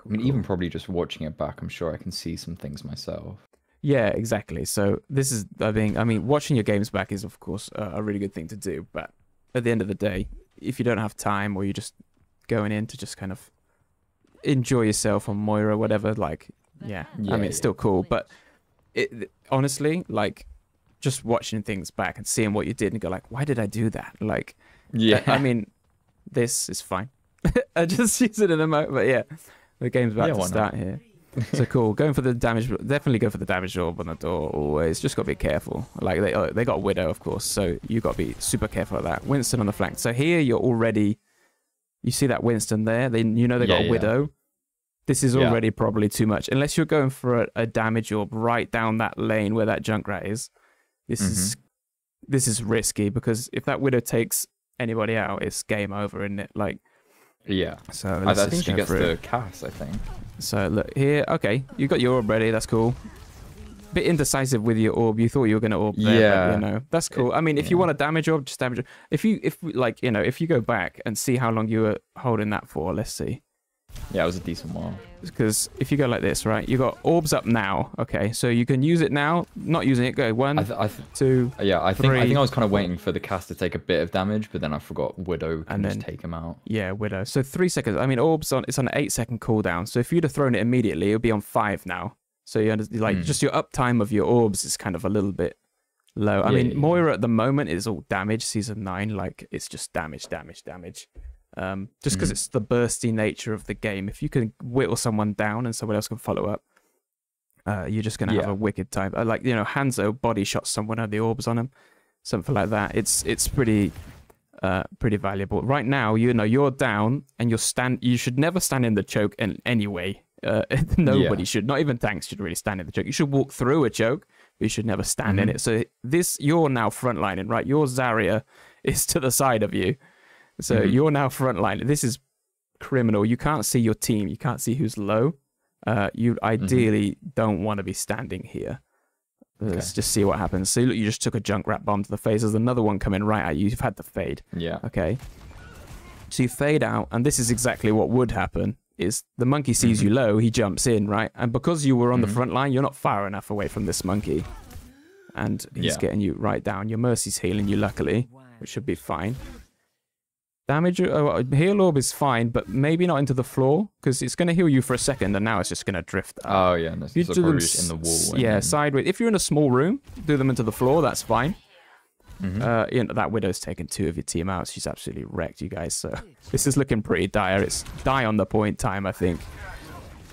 I mean, even probably just watching it back, I'm sure I can see some things myself. Yeah, exactly. So this is, I mean, watching your games back is, of course, a really good thing to do. But at the end of the day, if you don't have time or you're just going in to just kind of enjoy yourself on Moira or whatever, like, yeah, I mean, it's still cool. But honestly, like, just watching things back and seeing what you did and go like, why did I do that? Like, yeah, I mean, this is fine. I just use it in a moment, but yeah, the game's about to start here. So cool. Going for the damage, definitely go for the damage orb on the door always. Just got to be careful. Like they got Widow, of course, so you got to be super careful of that. Winston on the flank. So here you're already, you see that Winston there. You know they got a Widow. This is already probably too much. Unless you're going for a damage orb right down that lane where that Junkrat is. This is risky because if that Widow takes anybody out, it's game over, isn't it? Like. Yeah. So I think she gets the cast, I think. So look here. Okay, you got your orb ready. That's cool. Bit indecisive with your orb. You thought you were gonna orb there, but, you know, that's cool. I mean, if you want a damage orb, just damage orb. If you go back and see how long you were holding that for, let's see. Yeah, it was a decent while. Because if you go like this, right, you got orbs up now. Okay, so you can use it now. Not using it. Go 1, 2. Yeah, I 3, think I was kind of waiting for the cast to take a bit of damage, but then I forgot Widow can just take him out. Yeah, Widow. So 3 seconds. I mean, orbs it's on an 8-second cooldown. So if you'd have thrown it immediately, it would be on 5 now. So you like just your uptime of your orbs is kind of a little bit low. I mean, Moira at the moment is all damage. Season 9, like it's just damage. Just because it's the bursty nature of the game. If you can whittle someone down and someone else can follow up, you're just going to have a wicked time. Like, you know, Hanzo body shot someone, had the orbs on him, something like that. It's pretty valuable. Right now, you know, you're down and you should never stand in the choke in any way. Nobody should, not even tanks should really stand in the choke. You should walk through a choke, but you should never stand in it. So you're now frontlining, right? Your Zarya is to the side of you. So you're now frontline. This is criminal. You can't see your team. You can't see who's low. You ideally don't want to be standing here. Let's just see what happens. So look, you just took a Junkrat bomb to the face. There's another one coming right at you. You've had the fade. Yeah. Okay. So you fade out, and this is exactly what would happen. Is the monkey sees you low, he jumps in, right? And because you were on the front line, you're not far enough away from this monkey. And he's getting you right down. Your Mercy's healing you, luckily, which should be fine. Damage, heal orb is fine, but maybe not into the floor, because it's going to heal you for a second, and now it's just going to drift up. Oh, yeah, no, so probably just in the wall. Yeah, sideways. If you're in a small room, do them into the floor, that's fine. You know, that Widow's taken 2 of your team out. She's absolutely wrecked you guys, so this is looking pretty dire. It's die on the point time, I think.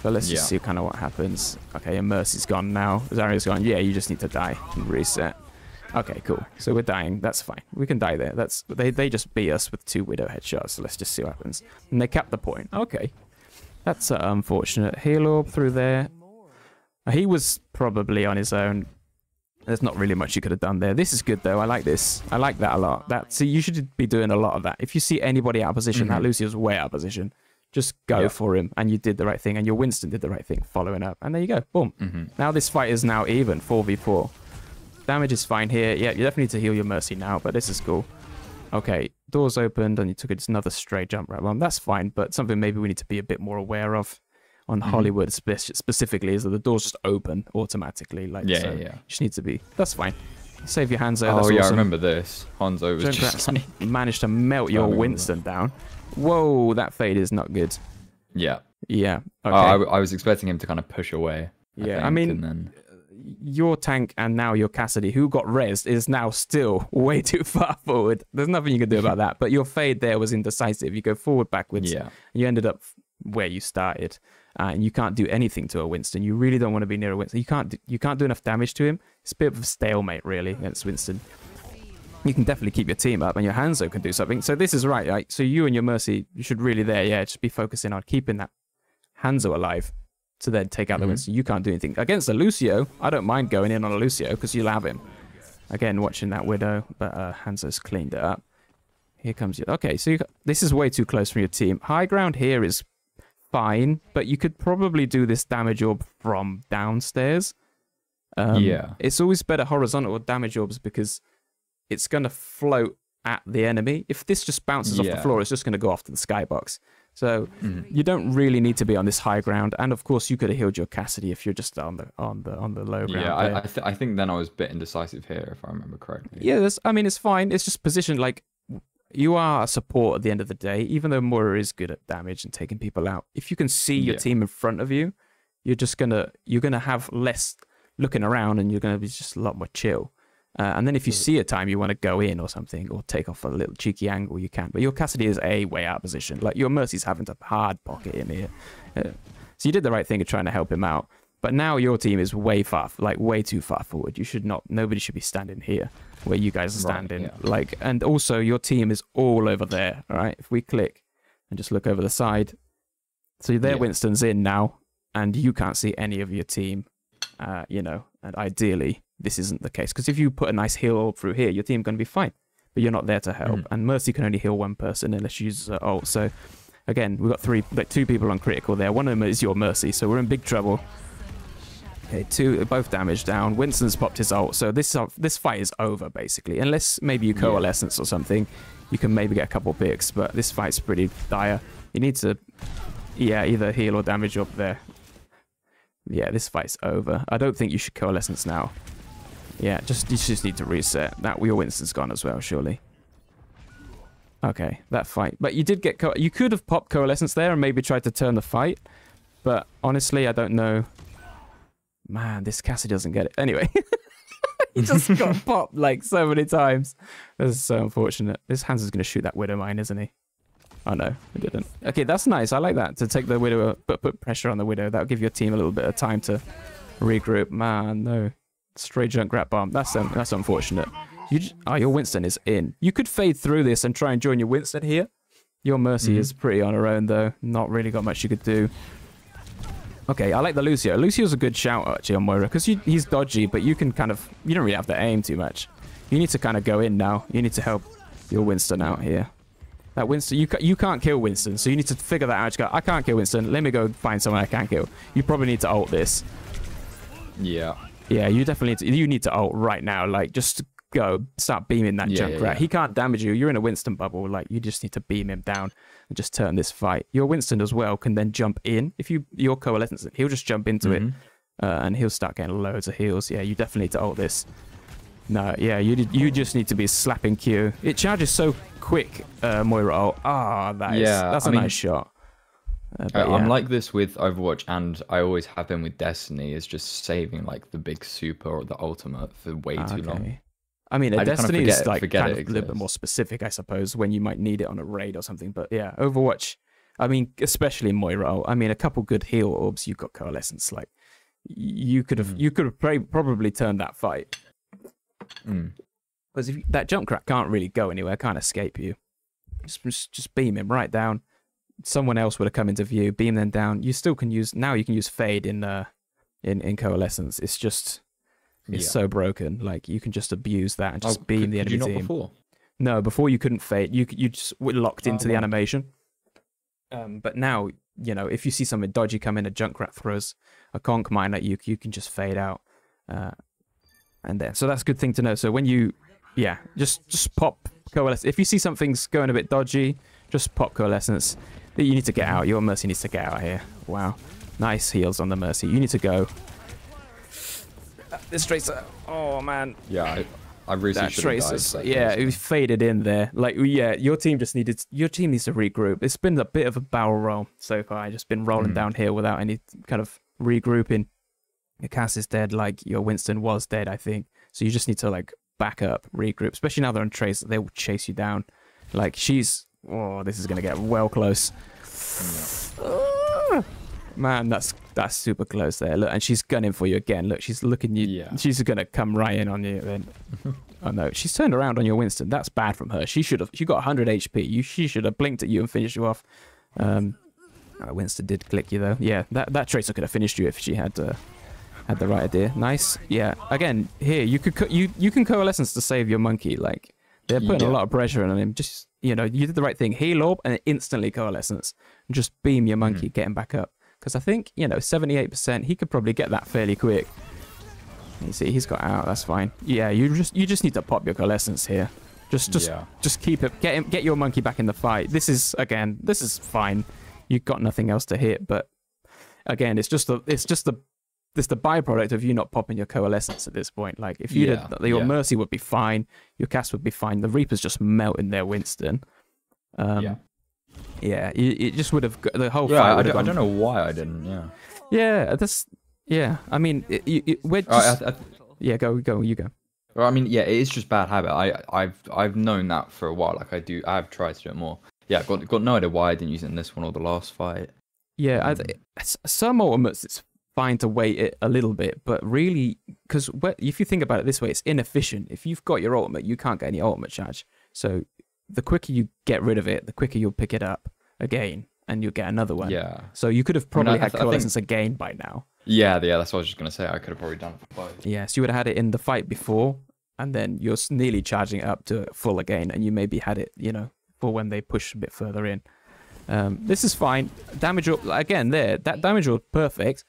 But let's just see kind of what happens. Okay, and Mercy's gone now. Zarya's gone. Yeah, you just need to die and reset. Okay, cool. So we're dying. That's fine. We can die there. They just beat us with 2 Widow headshots. So let's just see what happens. And they cap the point. Okay. That's unfortunate. Heal orb through there. He was probably on his own. There's not really much you could have done there. This is good, though. I like this. I like that a lot. See, you should be doing a lot of that. If you see anybody out of position, that Lucio's way out of position, just go for him. And you did the right thing. And your Winston did the right thing following up. And there you go. Boom. Now this fight is now even. 4v4. Damage is fine here. Yeah, you definitely need to heal your Mercy now, but this is cool. Okay, doors opened and you took another stray jump right bomb. That's fine, but something maybe we need to be a bit more aware of on Hollywood specifically is that the doors just open automatically. Like, you just need to be. That's fine. Save your Hanzo. Oh, that's yeah, awesome. I remember this. Hanzo was just like... managed to melt your Winston down. Whoa, that fade is not good. Yeah. Yeah. Okay. I was expecting him to kind of push away. I mean... And then... your tank and now your Cassidy, who got rezzed, is now still way too far forward. There's nothing you can do about that. But your fade there was indecisive. You go forward, backwards. Yeah. You ended up where you started. And you can't do anything to a Winston. You really don't want to be near a Winston. You can't do enough damage to him. It's a bit of a stalemate, really, against Winston. You can definitely keep your team up, and your Hanzo can do something. So this is right? So you and your Mercy, you should really just be focusing on keeping that Hanzo alive to then take out the Winston. You can't do anything. Against a Lucio, I don't mind going in on a Lucio because you'll have him. Again, watching that Widow, but Hanzo's cleaned it up. Here comes you. Okay, so this is way too close from your team. High ground here is fine, but you could probably do this damage orb from downstairs. It's always better horizontal damage orbs because it's going to float at the enemy. If this just bounces off the floor, it's just going to go off to the skybox. So you don't really need to be on this high ground. And of course, you could have healed your Cassidy if you're just on the low ground. Yeah, I think then I was a bit indecisive here, if I remember correctly. Yeah, I mean, it's fine. It's just positioned like you are a support at the end of the day, even though Moira is good at damage and taking people out. If you can see your team in front of you, you're gonna have less looking around, and you're gonna be just a lot more chill. And then if you see a time you want to go in or something, or take off a little cheeky angle, you can. But your Cassidy is a way out of position. Like, your Mercy's having to hard pocket him here. So you did the right thing of trying to help him out. But now your team is way too far forward. Nobody should be standing here where you guys are standing. Like, and also your team is all over there. All right. If we click and just look over the side, so their Winston's in now, and you can't see any of your team. And ideally this isn't the case, because if you put a nice heal through here, your team's going to be fine, but you're not there to help. And Mercy can only heal one person unless you use ult. So again, we've got two people on critical there. One of them is your Mercy, so we're in big trouble. Okay, both damage down. Winston's popped his ult, so this fight is over basically, unless maybe you Coalescence or something. You can maybe get a couple picks, but this fight's pretty dire. You need to either heal or damage up there. Yeah, this fight's over. I don't think you should Coalescence now. Yeah, you just need to reset. Your Winston's gone as well, surely. Okay, that fight. But you did get... You could have popped Coalescence there and maybe tried to turn the fight. But honestly, I don't know. Man, this Cassie doesn't get it. Anyway. He just got popped like so many times. This is so unfortunate. This Hans is going to shoot that Widow mine, isn't he? Oh no, it didn't. Okay, that's nice. I like that, to take the Widow, but put pressure on the Widow. That'll give your team a little bit of time to regroup. Man, no. Straight Junkrat bomb. That's unfortunate. Your Winston is in. You could fade through this and try and join your Winston here. Your Mercy is pretty on her own, though. Not really got much you could do. Okay, I like the Lucio. Lucio's a good shout, actually, on Moira, because he's dodgy, but you can kind of... You don't really have to aim too much. You need to kind of go in now. You need to help your Winston out here. That Winston... You can't kill Winston, so you need to figure that out. Just go, I can't kill Winston. Let me go find someone I can kill. You probably need to ult this. Yeah. Yeah, you definitely need to ult right now. Like, just go, start beaming that Junkrat. He can't damage you. You're in a Winston bubble. Like, you just need to beam him down and just turn this fight. Your Winston as well can then jump in. If your Coalescence, he'll just jump into it, and he'll start getting loads of heals. Yeah, you definitely need to ult this. No, yeah, you just need to be slapping Q. It charges so quick, Moira ult. That's a nice shot. I'm like this with Overwatch, and I always have been with Destiny, is just saving like the big super or the ultimate for way too long. I mean, Destiny is like kind of a little bit more specific, I suppose, when you might need it on a raid or something. But yeah, Overwatch, I mean, especially Moira, I mean, a couple good heal orbs, you've got Coalescence. Like, you could have probably turned that fight. Because that Junkrat can't really go anywhere, can't escape you. Just beam him right down. Someone else would have come into view, beam them down. You still can use... Now you can use Fade in Coalescence. It's just... It's so broken. Like, you can just abuse that and just beam the enemy team. Before? No, before you couldn't Fade. You just were locked into the animation. But now, if you see something dodgy come in, a Junkrat throws a conch mine at you, you can just Fade out. And then... So that's a good thing to know. So when you... Yeah, just pop Coalescence. If you see something's going a bit dodgy, just pop Coalescence. You need to get out. Your Mercy needs to get out here. Wow. Nice heals on the Mercy. You need to go. This Tracer. Oh, man. Yeah, I really should have died. Yeah, it was faded in there. Like, yeah, your team needs to regroup. It's been a bit of a barrel roll so far. I've just been rolling downhill without any kind of regrouping. Your Cass is dead, like your Winston was dead, I think. So you just need to, like, back up, regroup. Especially now they're on Tracer. They will chase you down. Like, she's... Oh, this is going to get well close. Man, that's super close there. Look, and she's gunning for you again. Look, she's looking you. Yeah. She's going to come right in on you then. Oh, no. She's turned around on your Winston. That's bad from her. She got 100 HP. She should have blinked at you and finished you off. Winston did click you, though. Yeah, that Tracer could have finished you if she had the right idea. Nice. Yeah. Again, here, you can Coalescence to save your monkey. Like, they're putting a lot of pressure on him. Just... you did the right thing. Heal orb and instantly Coalescence. And just beam your monkey, get him back up. Because I think, 78%, he could probably get that fairly quick. You see, he's got out. That's fine. Yeah, you just need to pop your Coalescence here. Just keep it. Get your monkey back in the fight. This is fine. you've got nothing else to hit. But again, it's just the byproduct of you not popping your Coalescence at this point. Like if you did, your Mercy would be fine, your cast would be fine. The Reaper's just melting their Winston. Yeah, it just would have the whole fight. I don't know why I didn't. I mean, we're just, you go. Well, I mean, yeah, it is just bad habit. I've known that for a while. Like I've tried to do it more. Yeah, got no idea why I didn't use it in this one or the last fight. Yeah, some ultimates it's fine to wait it a little bit, but really, because if you think about it this way, it's inefficient. If you've got your ultimate, you can't get any ultimate charge. So the quicker you get rid of it, the quicker you'll pick it up again, and you'll get another one. Yeah. So you could have probably had Coalescence again by now. Yeah, that's what I was just gonna say. I could have probably done it for both. Yeah, so you would have had it in the fight before, and then you're nearly charging it up to full again, and you maybe had it, for when they push a bit further in. This is fine. Damage up again there. That damage up perfect.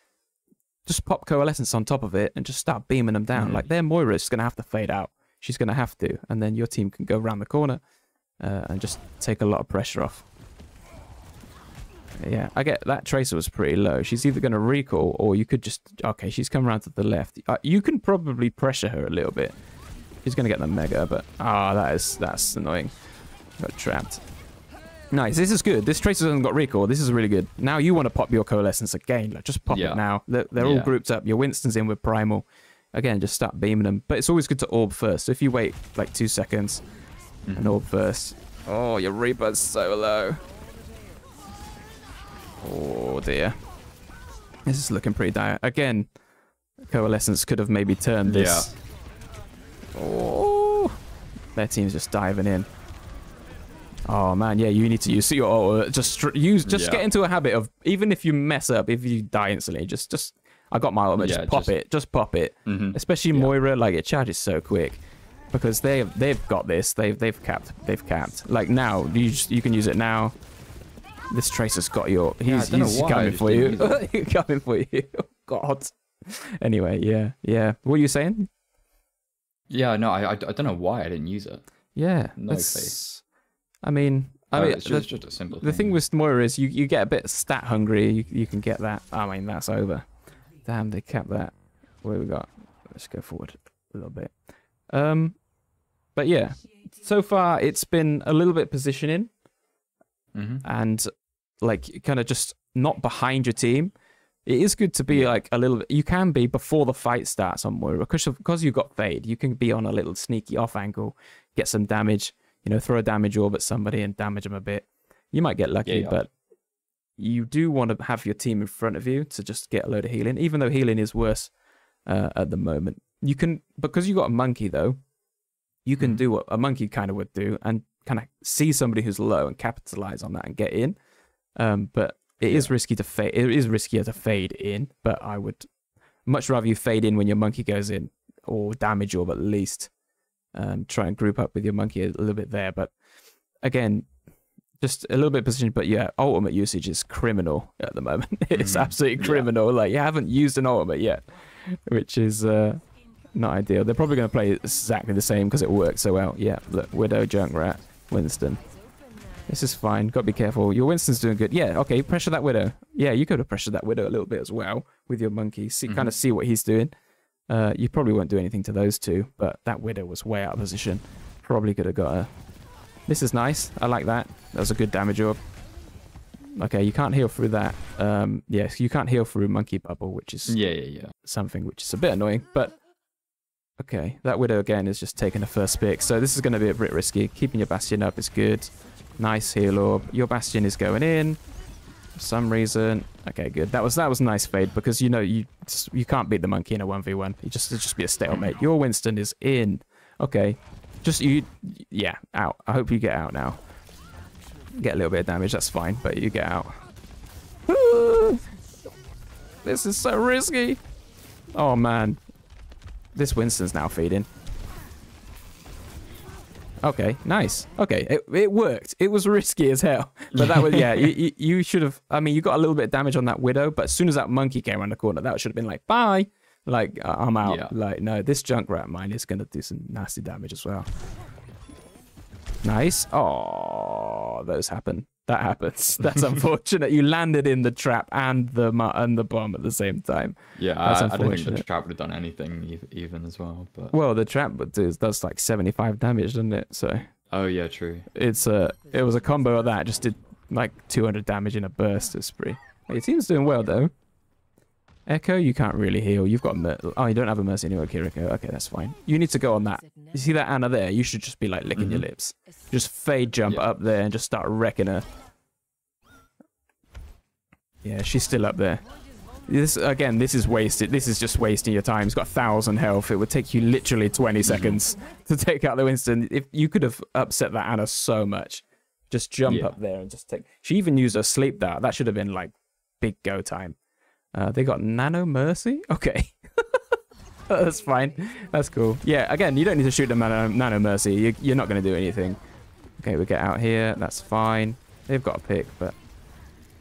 Just pop Coalescence on top of it and just start beaming them down. Like their Moira is gonna have to fade out. She's gonna have to, and then your team can go around the corner and just take a lot of pressure off. Yeah, I get that Tracer was pretty low. She's either going to recall or you could just... Okay, she's come around to the left. You can probably pressure her a little bit. She's going to get the Mega, but... that's annoying. Got trapped. Nice, this is good. This Tracer hasn't got recall. This is really good. Now you want to pop your Coalescence again. Like, just pop it now. They're all grouped up. Your Winston's in with Primal. Again, just start beaming them. But it's always good to orb first. So if you wait like 2 seconds and orb first... Oh, your Reaper's so low. Oh dear. This is looking pretty dire. Again, Coalescence could have maybe turned this. Yeah. Oh, their team's just diving in. Oh man, yeah, you need to use your ult. Just get into a habit of, even if you mess up, if you die instantly, just I got my ultimate, just pop it. Especially Moira, like it charges so quick. Because they've got this. They've capped. Like now, you can use it now. This Tracer's got your... He's coming for you. He's coming for you. Oh, God. Anyway, yeah. What are you saying? Yeah, no, I don't know why I didn't use it. Yeah. No face. I mean, it's just a simple thing. The thing with Moira is you get a bit stat hungry. You can get that. I mean, that's over. Damn, they capped that. What we got? Let's go forward a little bit. But yeah, so far it's been a little bit positioning. And like kind of just not behind your team. It is good to be like a little bit, you can be before the fight starts on Moira because you've got Fade. You can be on a little sneaky off angle, get some damage, throw a damage orb at somebody and damage them a bit. You might get lucky, but you do want to have your team in front of you to just get a load of healing, even though healing is worse at the moment. You can, because you got a monkey though, you can do what a monkey kind of would do and kind of see somebody who's low and capitalize on that and get in. But it is risky to fade. It is riskier to fade in, but I would much rather you fade in when your monkey goes in or damage orb at least. Try and group up with your monkey a little bit there. But again, just a little bit positioned. But yeah, ultimate usage is criminal at the moment. It's absolutely criminal. Like you haven't used an ultimate yet, which is not ideal. They're probably going to play exactly the same because it works so well. Yeah, look, Widow, Junkrat, Winston. This is fine. Got to be careful. Your Winston's doing good. Yeah, okay. Pressure that Widow. Yeah, you could have pressured that Widow a little bit as well with your monkey. Kind of see what he's doing. You probably won't do anything to those two, but that Widow was way out of position. Probably could have got her. This is nice. I like that. That was a good damage orb. Okay, you can't heal through that. Yes, you can't heal through Monkey Bubble, which is something which is a bit annoying, but okay. That Widow again is just taking the first pick, so this is going to be a bit risky. Keeping your Bastion up is good. Nice heal orb. Your Bastion is going in for some reason. Okay, good. That was a nice fade because you can't beat the monkey in a 1v1. It'd just be a stalemate. Your Winston is in. Okay, out. I hope you get out now. Get a little bit of damage. That's fine, but you get out. This is so risky. Oh man, this Winston's now feeding. Okay, nice. Okay, it worked. It was risky as hell. But that was, you should have, I mean, you got a little bit of damage on that Widow, but as soon as that monkey came around the corner, that should have been like, bye. Like, I'm out. Yeah. Like, no, this Junkrat mine is going to do some nasty damage as well. Nice. Oh, those happen. That happens. That's unfortunate. You landed in the trap and the bomb at the same time. Yeah, I don't think the trap would have done anything even as well. But well, the trap does like 75 damage, doesn't it? So. Oh yeah, true. It was a combo of that. Just did like 200 damage in a burst. It's pretty. Your team's doing well though. Echo, you can't really heal. You've got you don't have a mercy anyway, Kiriko. Okay, that's fine. You need to go on that. You see that Anna there? You should just be like licking your lips. Just fade jump up there and just start wrecking her. Yeah, she's still up there. This is wasted. This is just wasting your time. He's got 1,000 health. It would take you literally 20 seconds to take out the Winston. If you could have upset that Anna so much, just jump up there and just take. She even used her sleep dart. That should have been like big go time. They got Nano Mercy? Okay. That's fine. That's cool. Yeah, again, you don't need to shoot the Nano Mercy. You're not going to do anything. Okay, we get out here. That's fine. They've got a pick, but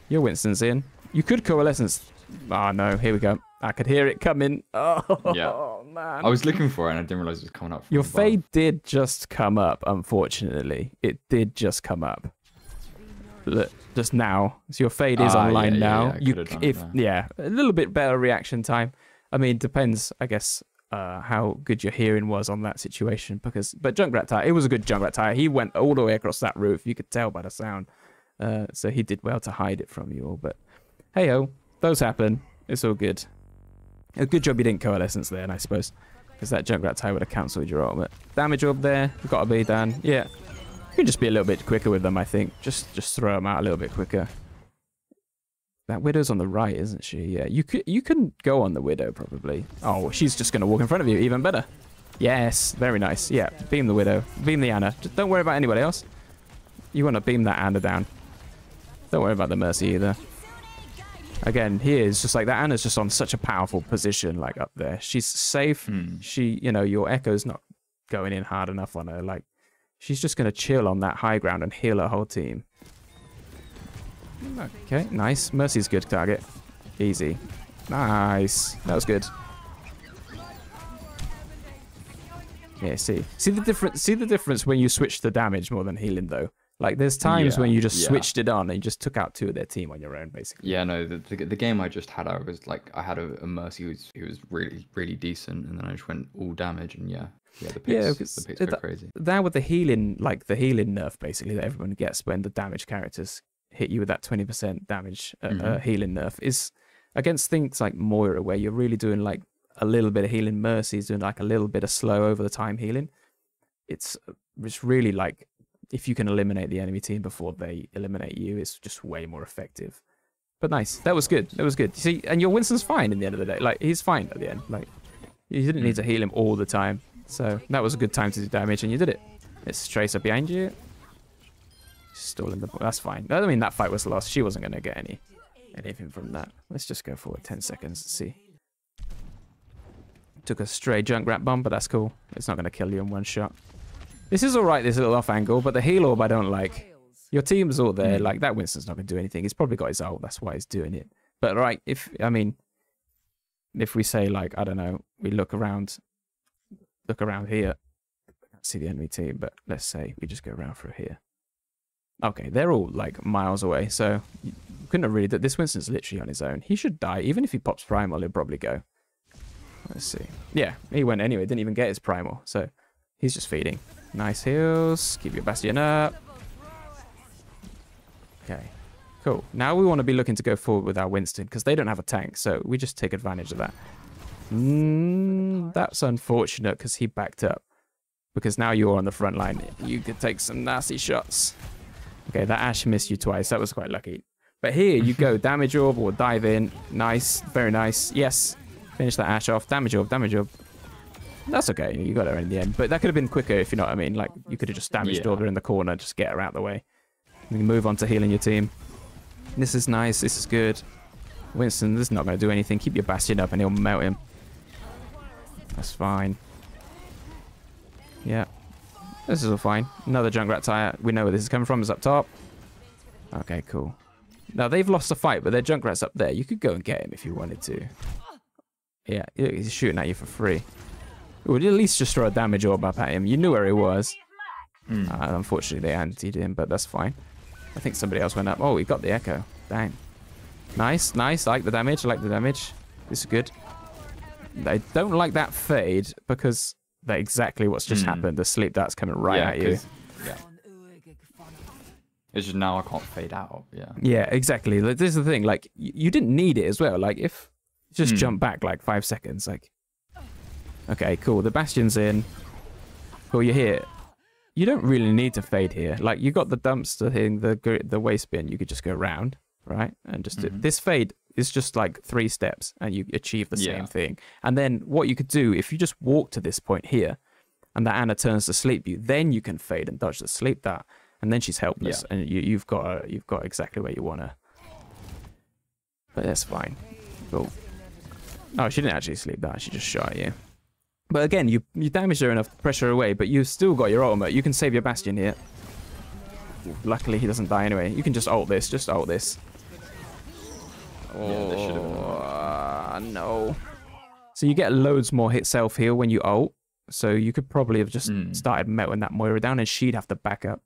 your Winston's in. You could Coalescence. Oh, no. Here we go. I could hear it coming. Oh, man. I was looking for it and I didn't realize it was coming up. Your fade did just come up, unfortunately. It did just come up. Look, just now. So your fade is online now. A little bit better reaction time. I mean, depends, I guess, how good your hearing was on that situation. But Junkrat Tire, it was a good Junkrat Tire. He went all the way across that roof. You could tell by the sound. So he did well to hide it from you all. But hey-ho, those happen. It's all good. A good job you didn't Coalescence there, I suppose. Because that Junkrat Tire would have cancelled your ultimate. Damage up there. Got to be done. Yeah. You can just be a little bit quicker with them, I think. Just throw them out a little bit quicker. That Widow's on the right, isn't she? Yeah, you can go on the Widow, probably. Oh, she's just going to walk in front of you. Even better. Yes, very nice. Yeah, beam the Widow. Beam the Anna. Just don't worry about anybody else. You want to beam that Anna down. Don't worry about the Mercy either. Again, here is just like that Anna's just on such a powerful position, like up there. She's safe. She, your Echo's not going in hard enough on her. Like, she's just going to chill on that high ground and heal her whole team. Okay, nice. Mercy's good target. Easy. Nice. That was good. Yeah, see the difference. See the difference when you switch the damage more than healing, though. Like, there's times when you just switched it on and you just took out 2 of their team on your own, basically. Yeah, no, the game I just had, I had a Mercy who was really, really decent, and then I just went all damage, and the picks go crazy. Now with the healing, like the healing nerf, basically, that everyone gets when the damage characters hit you with that 20% damage healing nerf, is against things like Moira, where you're really doing like a little bit of healing. Mercy's doing like a little bit of slow over the time healing. It's really like, if you can eliminate the enemy team before they eliminate you, it's just way more effective. But nice. That was good. That was good. You see, and your Winston's fine in the end of the day. Like, he's fine at the end. Like, you didn't need to heal him all the time. So that was a good time to do damage, and you did it. It's Tracer behind you. Stalling the... That's fine. I mean, that fight was lost. She wasn't going to get anything from that. Let's just go forward 10 seconds and see. Took a stray Junkrat bomb, but that's cool. It's not going to kill you in one shot. This is alright, this little off angle, but the heal orb I don't like. Your team's all there. Like, that Winston's not going to do anything. He's probably got his ult. That's why he's doing it. But, right, if we say, like, I don't know, we look around here. I can't see the enemy team, but let's say we just go around through here. Okay, they're all, like, miles away, so you couldn't have really... This Winston's literally on his own. He should die. Even if he pops Primal, he'll probably go. Let's see. Yeah, he went anyway. Didn't even get his Primal, so he's just feeding. Nice heals. Keep your Bastion up. Okay, cool. Now we want to be looking to go forward with our Winston, because they don't have a tank, so we just take advantage of that. That's unfortunate, because he backed up. Because now you're on the front line. You could take some nasty shots. Okay, that Ashe missed you twice. That was quite lucky. But here you go. Damage orb or dive in. Nice. Very nice. Yes. Finish that Ashe off. Damage orb. Damage orb. That's okay. You got her in the end. But that could have been quicker, if you know what I mean. Like, you could have just damaged her in the corner. Just get her out of the way. You can move on to healing your team. This is nice. This is good. Winston, this is not going to do anything. Keep your Bastion up and he'll melt him. That's fine. Yeah. This is all fine. Another Junkrat Tire. We know where this is coming from. It's up top. Okay, cool. Now, they've lost the fight, but their Junkrat's up there. You could go and get him if you wanted to. Yeah, he's shooting at you for free. Would at least just throw a damage orb up at him. You knew where he was. Unfortunately, they antied him, but that's fine. I think somebody else went up. Oh, we got the echo. Dang. Nice, nice. I like the damage. I like the damage. This is good. I don't like that fade because that's exactly what's just happened. The sleep dart's coming right at you. Yeah. It's just now I can't fade out. Yeah. Yeah, exactly. Like, this is the thing. Like, you didn't need it as well. Like, if just jump back like 5 seconds. Like, okay, cool. The Bastion's in. Cool, you're here. You don't really need to fade here. Like, you got the dumpster thing, the waste bin. You could just go round, right? And just do, this fade is just like 3 steps, and you achieve the same thing. And then what you could do if you just walk to this point here, and that Anna turns to sleep you, then you can fade and dodge the sleep dart. And then she's helpless, and you've got exactly where you want her. But that's fine. Cool. Oh, she didn't actually sleep that. She just shot at you. But again, you damaged her enough to pressure her away, but you've still got your ultimate. You can save your Bastion here. Luckily, he doesn't die anyway. You can just ult this. Just ult this. Oh, no. So you get loads more hit self-heal when you ult. So you could probably have just started melting that Moira down, and she'd have to back up.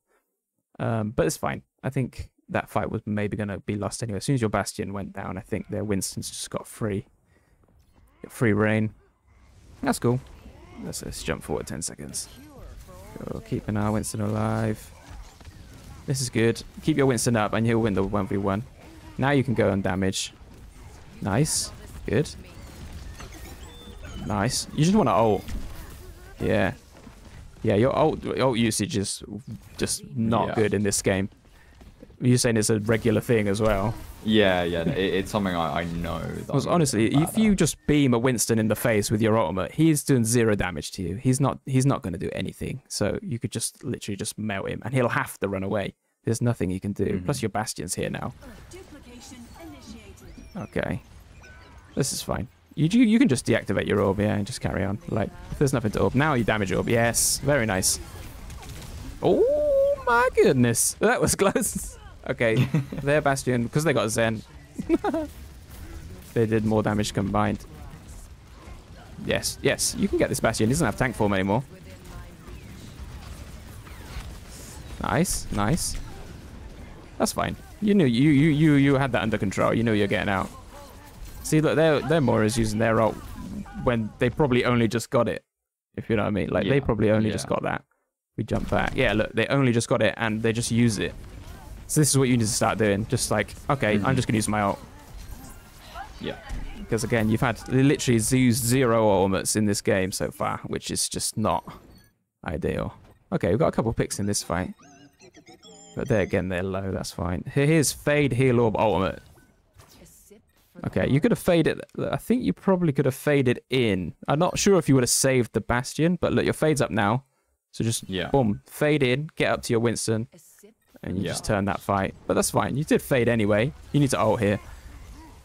But it's fine. I think that fight was maybe going to be lost anyway. As soon as your Bastion went down, I think their Winston's just got free reign. That's cool. Let's jump forward 10 seconds. Cool. Keeping our Winston alive. This is good. Keep your Winston up and he'll win the 1v1. Now you can go on damage. Nice. Good. Nice. You just want to ult. Yeah. Yeah, your ult usage is just not good in this game. You're saying it's a regular thing as well. Yeah, it's something I know. Because honestly, if you just beam a Winston in the face with your ultimate, he's doing 0 damage to you. He's not going to do anything. So you could just literally just melt him, and he'll have to run away. There's nothing he can do. Plus your Bastion's here now. Okay, this is fine. You can just deactivate your orb, yeah, and just carry on. Like, if there's nothing to orb. Now you damage orb. Yes, very nice. Oh my goodness. That was close. Okay, their Bastion, because they got Zen. They did more damage combined. Yes, you can get this Bastion. He doesn't have tank form anymore. Nice. That's fine. You knew you had that under control. You knew you're getting out. See, look, their Moira's using their ult when they probably only just got it. If you know what I mean. Like, they probably only just got that. We jump back. Yeah, look, they only just got it, and they just use it. So this is what you need to start doing. Just like, okay, I'm just going to use my ult. Yeah. Because, again, you've had literally used 0 ultimates in this game so far, which is just not ideal. Okay, we've got a couple picks in this fight. But they're low. That's fine. Here's Fade, Heal Orb, Ultimate. Okay, you could have faded. I think you probably could have faded in. I'm not sure if you would have saved the Bastion, but look, your fade's up now. So just, boom, fade in, get up to your Winston, and you just turn that fight. But that's fine. You did fade anyway. You need to ult here.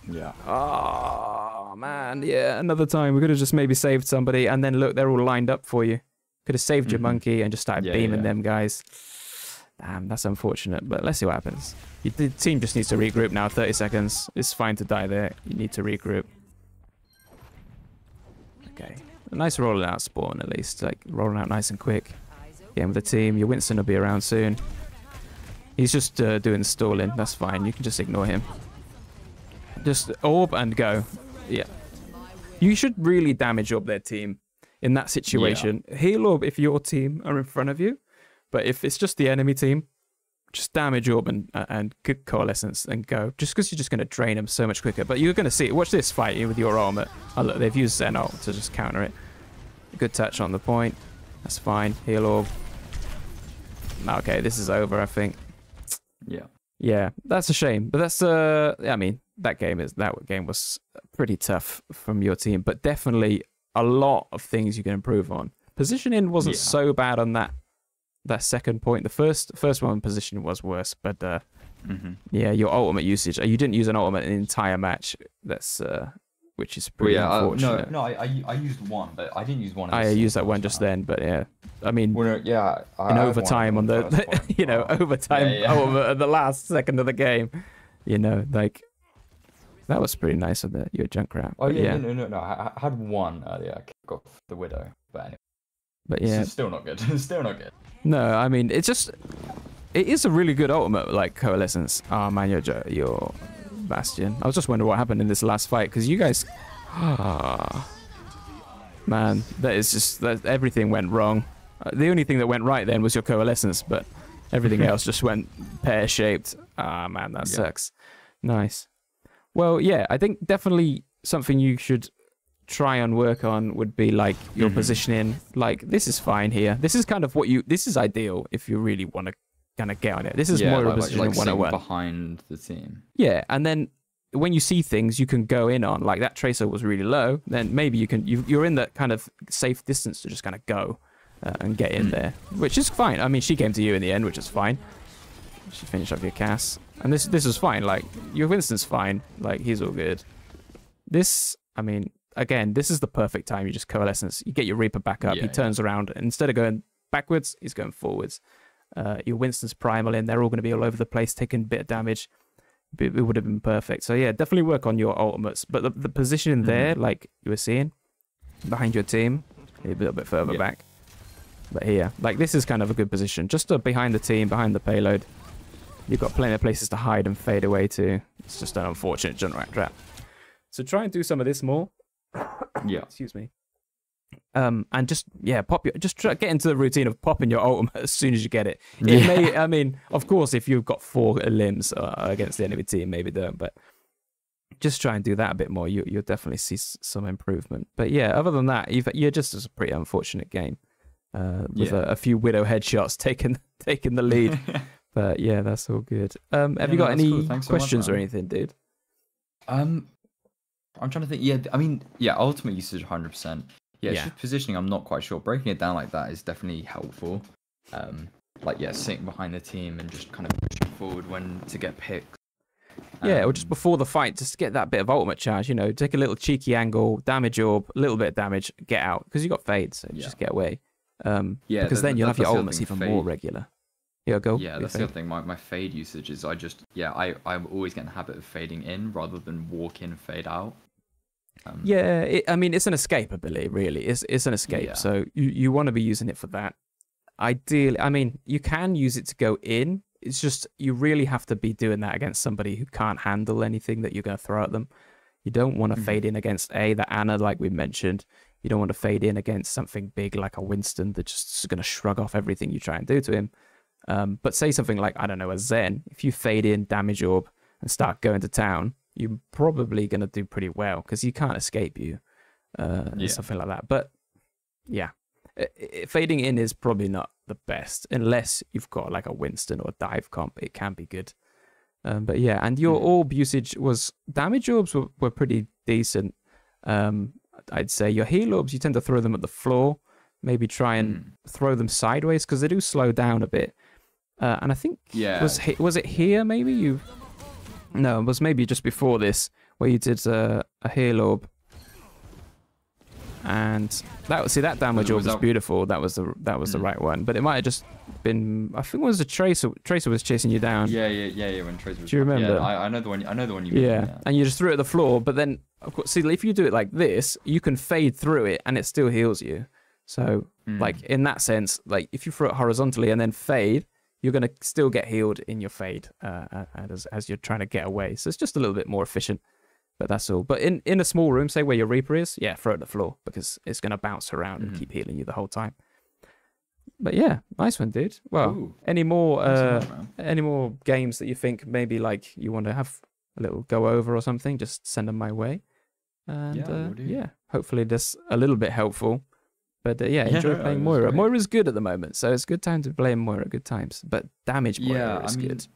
Yeah. Oh, man. Yeah, another time. We could have just maybe saved somebody, and then look, they're all lined up for you. Could have saved your monkey and just started beaming them guys. Damn, that's unfortunate, but let's see what happens. The team just needs to regroup now. 30 seconds. It's fine to die there. You need to regroup. Okay. A nice rolling out spawn, at least. Like, rolling out nice and quick. Getting with the team. Your Winston will be around soon. He's just doing stalling. That's fine. You can just ignore him. Just orb and go. Yeah. You should really damage orb their team in that situation. Heal orb if your team are in front of you. But if it's just the enemy team, just damage orb and good coalescence and go. Just because you're just going to drain them so much quicker. But you're going to see it. Watch this fight with your ultimate. Oh, look, they've used Zen ult to just counter it. Good touch on the point. That's fine. Heal orb. Okay, this is over, I think. Yeah. Yeah, that's a shame. But that's I mean, that game was pretty tough from your team, but definitely a lot of things you can improve on. Positioning wasn't so bad on that second point. The first one position was worse, but yeah, your ultimate usage. You didn't use an ultimate in the entire match. That's which is pretty unfortunate. No, I used one, but I didn't use one. I used that one just then, but yeah, I mean, in overtime on the overtime ultimate at the last second of the game, you know, like that was pretty nice of your Junkrat. Oh yeah, no. I had one earlier. I got the Widow, but anyway. But yeah, it's still not good. It's still not good. No, I mean, it's just It is a really good ultimate, like Coalescence. Oh man, you're Bastion. I was just wondering what happened in this last fight, because you guys... man, that everything went wrong. The only thing that went right then was your Coalescence, but everything else just went pear-shaped. Ah, man, that sucks. Nice. Well, yeah, I think definitely something you should try and work on would be like your positioning. Like, this is fine here. This is kind of this is ideal if you really want to kind of get on it. This is Moira positioning 101. Behind the team. Yeah, and then when you see things you can go in on, like that Tracer was really low, then maybe you're in that kind of safe distance to just kind of go and get in there, which is fine. I mean, she came to you in the end, which is fine. She finished up your Cass, and this is fine. Like, your Winston's fine. Like, he's all good. This, I mean, again, this is the perfect time. You just Coalescence. You get your Reaper back up. He turns around, and instead of going backwards, he's going forwards. Your Winston's primal in. They're all going to be all over the place, taking a bit of damage. It would have been perfect. So yeah, definitely work on your ultimates. But the position there, like you were seeing, behind your team, a little bit further back. But here, like, this is kind of a good position. Just behind the team, behind the payload. You've got plenty of places to hide and fade away to. It's just an unfortunate Junkrat trap. So try and do some of this more. Yeah. Excuse me. And just get into the routine of popping your ultimate as soon as you get it. It may, I mean, of course, if you've got 4 limbs against the enemy team, maybe don't. But just try and do that a bit more. You'll definitely see some improvement. But yeah, other than that, you're just a pretty unfortunate game with a few Widow headshots taking the lead. But yeah, that's all good. Have you got any questions or anything, dude? I'm trying to think. Yeah, I mean, ultimate usage 100%. Yeah, just positioning, I'm not quite sure. Breaking it down like that is definitely helpful. Sitting behind the team and just kind of pushing forward when to get picked. Or just before the fight, just get that bit of ultimate charge. You know, take a little cheeky angle, damage orb, a little bit of damage, get out, because you got fade, so just get away. Because then you'll have your ultimates even more regular. Yeah, go. Yeah, that's the other thing. My fade usage is I'm always getting the habit of fading in rather than walk in, fade out. I mean, it's an escape ability, really. It's an escape, so you want to be using it for that. Ideally, I mean, you can use it to go in. It's just you really have to be doing that against somebody who can't handle anything that you're going to throw at them. You don't want to fade in against the Anna, like we mentioned. You don't want to fade in against something big like a Winston that's just going to shrug off everything you try and do to him. But say something like, I don't know, a Zen. If you fade in, damage orb, and start going to town, you're probably going to do pretty well because you can't escape you. Something like that. But yeah, fading in is probably not the best unless you've got like a Winston or a dive comp. It can be good. But yeah, and your orb usage was, damage orbs were pretty decent. I'd say your heal orbs, you tend to throw them at the floor. Maybe try and throw them sideways because they do slow down a bit. And I think was it here maybe no, it was maybe just before this where you did a heal orb. And that damage orb was beautiful. That was the right one. But it might have just been, I think it was a Tracer. Tracer was chasing you down. Yeah. When Tracer was. Do you remember? Yeah, I know the one. I know the one you mean. Yeah, and you just threw it at the floor. But then, of course, see, if you do it like this, you can fade through it, and it still heals you. So, like in that sense, like if you throw it horizontally and then fade, you're gonna still get healed in your fade as you're trying to get away. So it's just a little bit more efficient. But that's all. But in a small room, say where your Reaper is, throw it at the floor because it's going to bounce around and keep healing you the whole time. But yeah, nice one, dude. Well, any more games that you think maybe like you want to have a little go over or something, just send them my way. And hopefully this a little bit helpful. But enjoy playing Moira. Moira's good at the moment, so it's a good time to play Moira at good times. But damage Moira is good.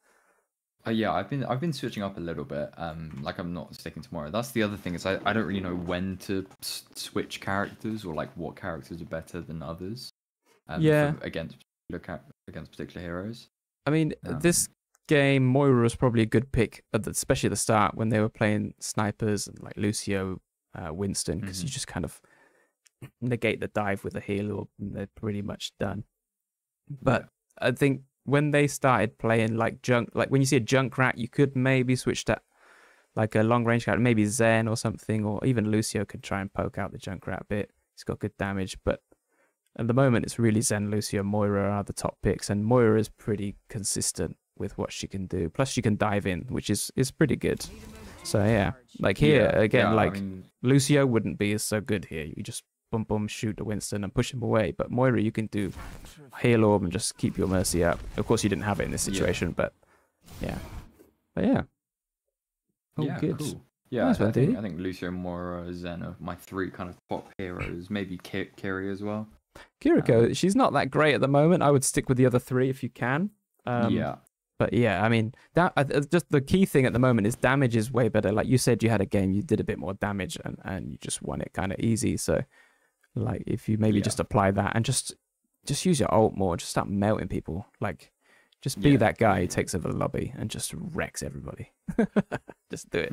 I've been switching up a little bit. Like I'm not sticking to Moira. That's the other thing is I don't really know when to switch characters or like what characters are better than others. Against particular heroes. I mean, this game Moira was probably a good pick, especially at the start when they were playing snipers and like Lucio, Winston, because you just kind of negate the dive with a heal or they're pretty much done. But I think when they started playing like when you see a Junkrat, you could maybe switch to like a long range character, maybe Zen or something, or even Lucio could try and poke out the Junkrat a bit. He's got good damage, but at the moment, it's really Zen, Lucio, Moira are the top picks, and Moira is pretty consistent with what she can do. Plus, she can dive in, which is pretty good. So yeah, like here again, like I mean, Lucio wouldn't be so good here. You just boom boom shoot the Winston and push him away. But Moira, you can do Hail Orb and just keep your Mercy up. Of course, you didn't have it in this situation, but yeah. Oh, yeah, good. Cool. Yeah, nice I think Lucio, Moira, Zen are my 3 kind of top heroes. Maybe Kiri as well. Kiriko, she's not that great at the moment. I would stick with the other 3 if you can. Yeah. But yeah, I mean, just the key thing at the moment is damage is way better. Like you said, you had a game, you did a bit more damage, and you just won it kind of easy. So, like, if you maybe just apply that and just use your ult more, just start melting people. Like, just be that guy who takes over the lobby and just wrecks everybody. Just do it.